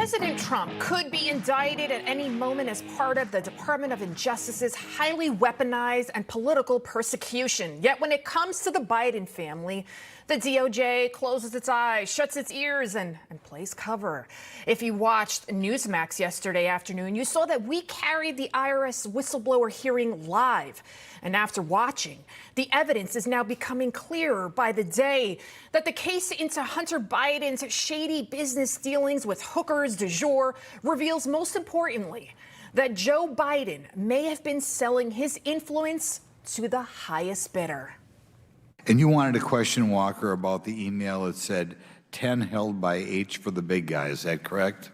President Trump could be indicted at any moment as part of the Department of Injustice's highly weaponized and political persecution. Yet when it comes to the Biden family, the DOJ closes its eyes, shuts its ears, and plays cover. If you watched Newsmax yesterday afternoon, you saw that we carried the IRS whistleblower hearing live. And after watching, the evidence is now becoming clearer by the day that the case into Hunter Biden's shady business dealings with hookers du jour reveals, most importantly, that Joe Biden may have been selling his influence to the highest bidder. And you wanted to question Walker about the email that said 10 held by H for the big guy. Is that correct?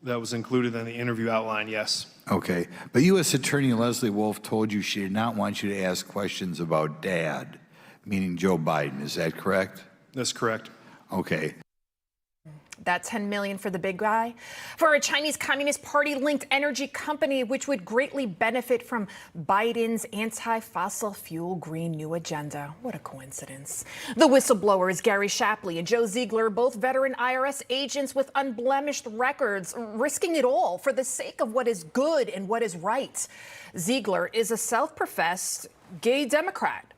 That was included in the interview outline, yes. Okay. But U.S. Attorney Leslie Wolf told you she did not want you to ask questions about Dad, meaning Joe Biden. Is that correct? That's correct. Okay. That $10 million for the big guy? For a Chinese Communist Party-linked energy company, which would greatly benefit from Biden's anti-fossil fuel Green New Agenda. What a coincidence. The whistleblowers, Gary Shapley and Joe Ziegler, both veteran IRS agents with unblemished records, risking it all for the sake of what is good and what is right. Ziegler is a self-professed gay Democrat.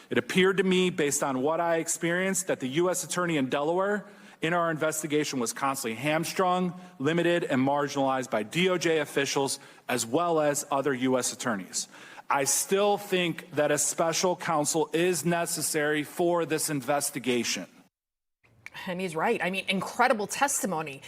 It appeared to me, based on what I experienced, that the U.S. Attorney in Delaware in our investigation was constantly hamstrung, limited, and marginalized by DOJ officials as well as other U.S. attorneys. I still think that a special counsel is necessary for this investigation. And he's right. I mean, incredible testimony.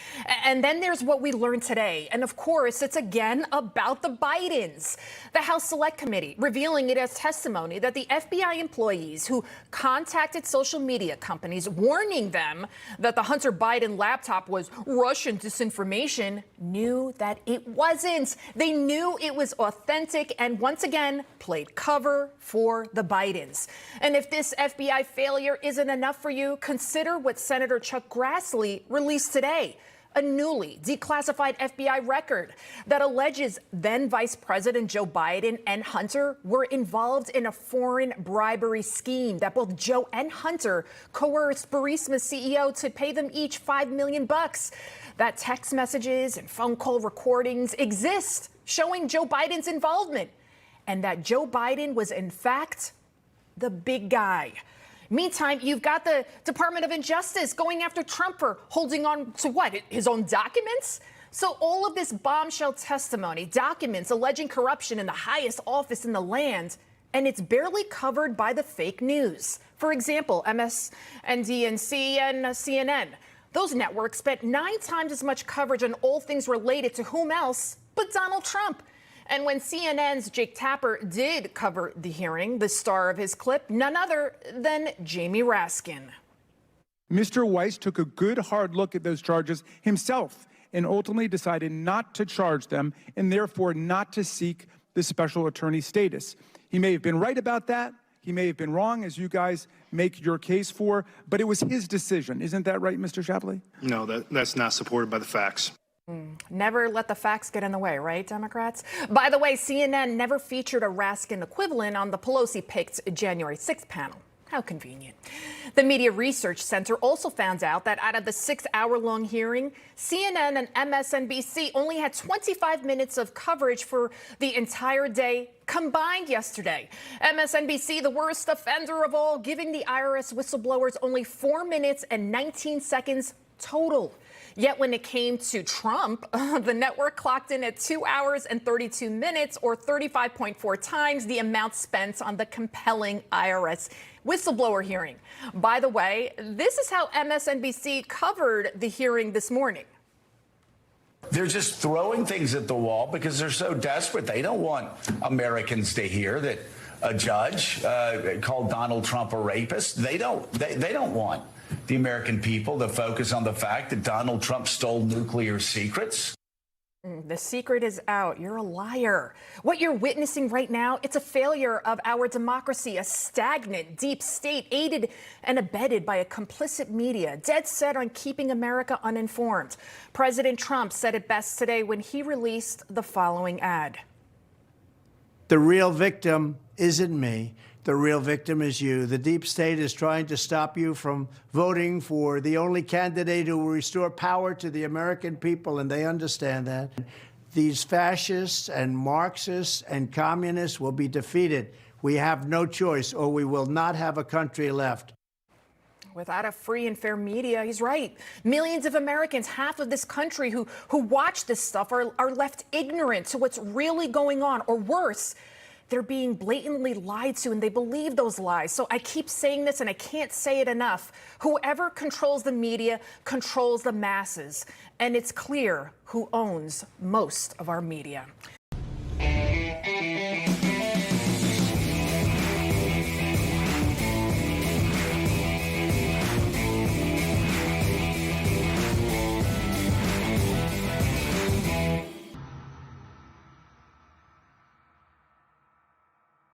And then there's what we learned today. And of course, it's again about the Bidens. The House Select Committee revealing it as testimony that the FBI employees who contacted social media companies warning them that the Hunter Biden laptop was Russian disinformation knew that it wasn't. They knew it was authentic and once again played cover for the Bidens. And if this FBI failure isn't enough for you, consider what Senator Chuck Grassely released today, a newly declassified FBI record that alleges then Vice President Joe Biden and Hunter were involved in a foreign bribery scheme that both Joe and Hunter coerced Burisma's CEO to pay them each $5 million. That text messages and phone call recordings exist showing Joe Biden's involvement and that Joe Biden was in fact the big guy. Meantime, you've got the Department of Injustice going after Trump for holding on to what? His own documents? So all of this bombshell testimony, documents alleging corruption in the highest office in the land, and it's barely covered by the fake news. For example, MSNBC and CNN. Those networks spent 9 times as much coverage on all things related to whom else but Donald Trump. And when CNN's Jake Tapper did cover the hearing, the star of his clip, none other than Jamie Raskin. Mr. Weiss took a good hard look at those charges himself and ultimately decided not to charge them and therefore not to seek the special attorney status. He may have been right about that. He may have been wrong, as you guys make your case for, but it was his decision. Isn't that right, Mr. Shapley? No, that's not supported by the facts. Never let the facts get in the way, right, Democrats? By the way, CNN never featured a Raskin equivalent on the Pelosi-picked January 6th panel. How convenient. The Media Research Center also found out that out of the 6-hour-long hearing, CNN and MSNBC only had 25 minutes of coverage for the entire day combined yesterday. MSNBC, the worst offender of all, giving the IRS whistleblowers only 4 minutes and 19 seconds total. Yet when it came to Trump, the network clocked in at 2 hours and 32 minutes, or 35.4 times the amount spent on the compelling IRS whistleblower hearing. By the way, this is how MSNBC covered the hearing this morning. They're just throwing things at the wall because they're so desperate. They don't want Americans to hear that a judge called Donald Trump a rapist. They don't want the American people to focus on the fact that Donald Trump stole nuclear secrets. The secret is out. You're a liar. What you're witnessing right now, it's a failure of our democracy, a stagnant deep state aided and abetted by a complicit media, dead set on keeping America uninformed. President Trump said it best today when he released the following ad. The real victim isn't me. The real victim is you. The deep state is trying to stop you from voting for the only candidate who will restore power to the American people, and they understand that. These fascists and Marxists and communists will be defeated. We have no choice, or we will not have a country left. Without a free and fair media, he's right. Millions of Americans, half of this country who watch this stuff are left ignorant to what's really going on, or worse, they're being blatantly lied to and they believe those lies. So I keep saying this and I can't say it enough. Whoever controls the media controls the masses. And it's clear who owns most of our media.